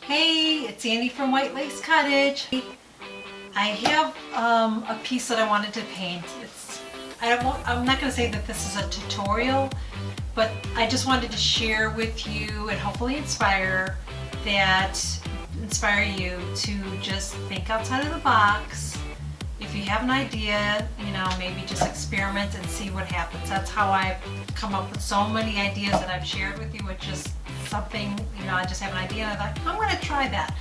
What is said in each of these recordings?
Hey, it's Andy from White Lace Cottage. I have a piece that I wanted to paint. I'm not going to say that this is a tutorial, but I just wanted to share with you and hopefully inspire you to just think outside of the box. If you have an idea, maybe just experiment and see what happens. That's how I've come up with so many ideas that I've shared with you. It's just something, I just have an idea and I thought, I'm going to try that.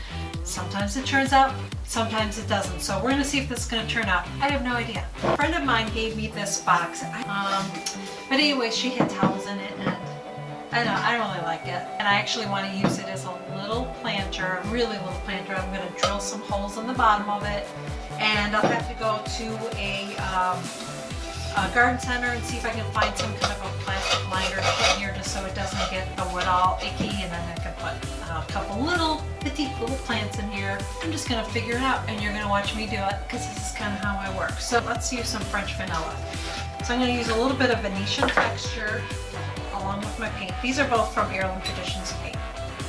Sometimes it turns out, sometimes it doesn't. So we're going to see if this is going to turn out. I have no idea. A friend of mine gave me this box. But anyway, she had towels in it and I don't really like it. And I actually want to use it as a little planter, a really little planter. I'm going to drill some holes in the bottom of it. And I'll have to go to a garden center and see if I can find some kind of a plastic liner to put here just so it doesn't get the wood all icky, and then I can put a couple petite little plants in here. I'm just going to figure it out and you're going to watch me do it because this is kind of how I work. So let's use some French vanilla. So I'm going to use a little bit of Venetian texture along with my paint. These are both from Heirloom Traditions paint.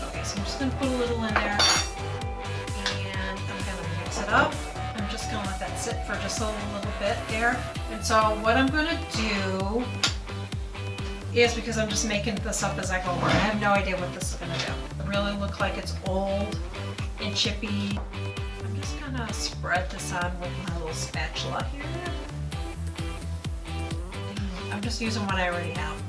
Okay, so I'm just going to put a little in there and I'm going to mix it up. I'm just going to let that sit for just a little bit there. And so what I'm going to do is, because I'm just making this up as I go along, I have no idea what this is going to do. It really looks like it's old and chippy. I'm just going to spread this on with my little spatula here. I'm just using what I already have.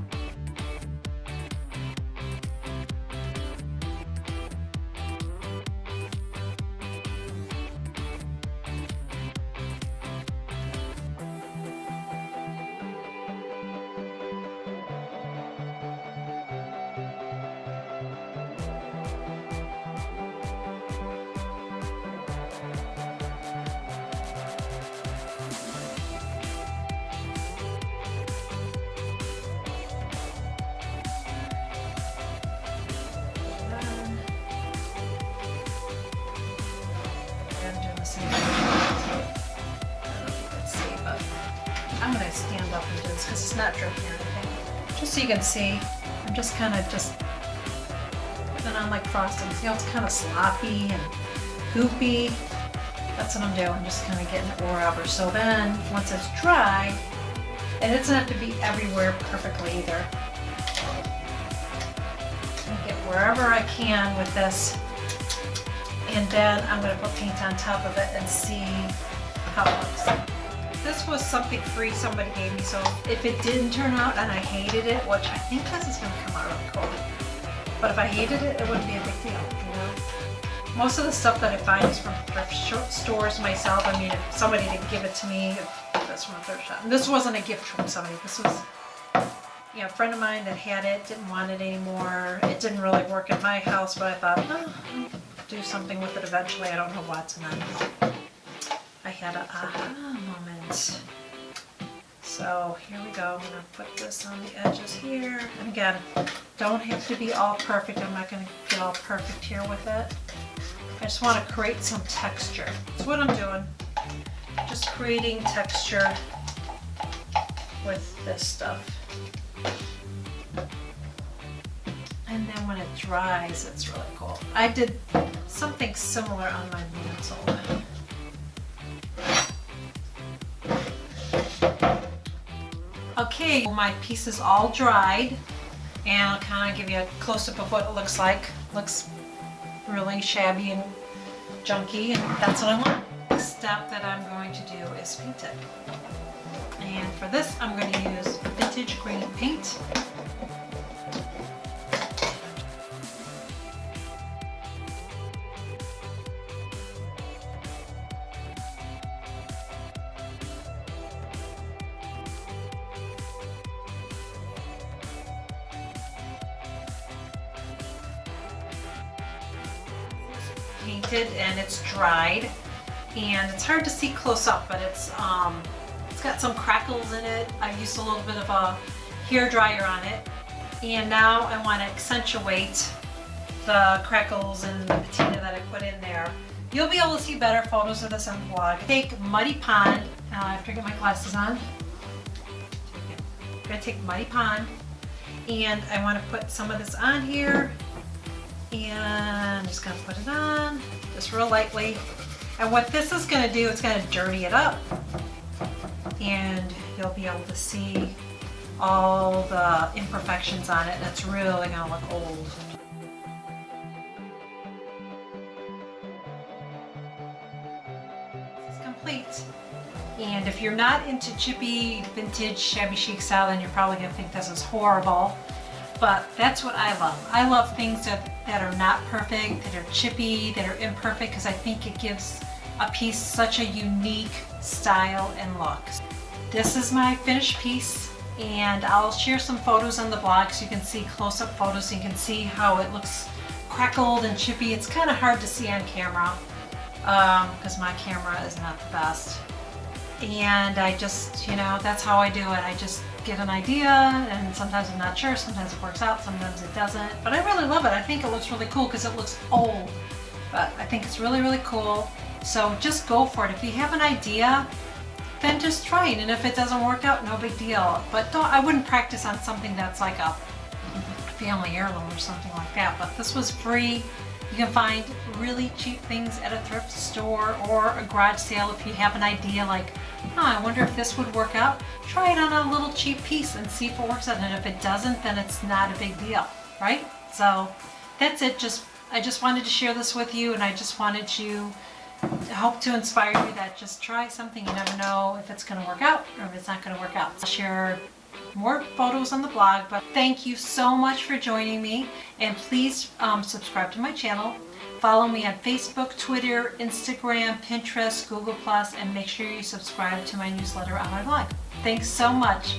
I'm going to stand up and do this because it's not dripping or anything. Just so you can see, I'm just kind of putting on like frosting. See how it's kind of sloppy and goopy? That's what I'm doing, just kind of getting it wherever. So then, once it's dry, and it doesn't have to be everywhere perfectly either. I get wherever I can with this. And then I'm going to put paint on top of it and see how it looks. This was something free somebody gave me, so if it didn't turn out and I hated it, which I think this is going to come out really cool, but if I hated it, it wouldn't be a big deal, Most of the stuff that I find is from thrift stores myself. I mean, if somebody didn't give it to me, that's from a thrift shop. And this wasn't a gift from somebody. This was, a friend of mine that had it, didn't want it anymore. It didn't really work in my house, but I thought, I'll do something with it eventually. I don't know what, and then I had a aha moment. So here we go. I'm going to put this on the edges here. And again, don't have to be all perfect. I'm not going to get all perfect here with it. I just want to create some texture. That's what I'm doing. Just creating texture with this stuff. And then when it dries, it's really cool. I did something similar on my mantle. Okay, my piece is all dried, and I'll kind of give you a close-up of what it looks like. Looks really shabby and junky, and that's what I want. The step that I'm going to do is paint it. And for this, I'm going to use vintage green paint. Painted and it's dried, and it's hard to see close up, but it's got some crackles in it. I used a little bit of a hair dryer on it, and now I want to accentuate the crackles and the patina that I put in there. You'll be able to see better photos of this on the blog. Take Muddy Pond. I have to get my glasses on. I'm going to take Muddy Pond, and I want to put some of this on here. And I'm just gonna put it on, just real lightly. And what this is gonna do, it's gonna dirty it up. And you'll be able to see all the imperfections on it, and it's really gonna look old. This is complete. And if you're not into chippy, vintage, shabby chic style, then you're probably gonna think this is horrible. But that's what I love. I love things that are not perfect, that are chippy, that are imperfect, because I think it gives a piece such a unique style and look. This is my finished piece, and I'll share some photos on the blog so you can see close-up photos so you can see how it looks crackled and chippy. It's kind of hard to see on camera because my camera is not the best. And I just, that's how I do it. I just get an idea, and sometimes I'm not sure, sometimes it works out, sometimes it doesn't. But I really love it. I think it looks really cool because it looks old, but I think it's really, really cool. So just go for it. If you have an idea, then just try it. And if it doesn't work out, no big deal. But I wouldn't practice on something that's like a family heirloom or something like that. But this was free. You can find really cheap things at a thrift store or a garage sale. If you have an idea like, I wonder if this would work out, try it on a little cheap piece and see if it works out. And if it doesn't, then it's not a big deal, right? So that's it. I just wanted to share this with you, and I just wanted to hope to inspire you that just try something. You never know if it's going to work out or if it's not going to work out. I'll share more photos on the blog, but thank you so much for joining me, and please subscribe to my channel. Follow me on Facebook, Twitter, Instagram, Pinterest, Google+, and make sure you subscribe to my newsletter on my blog. Thanks so much.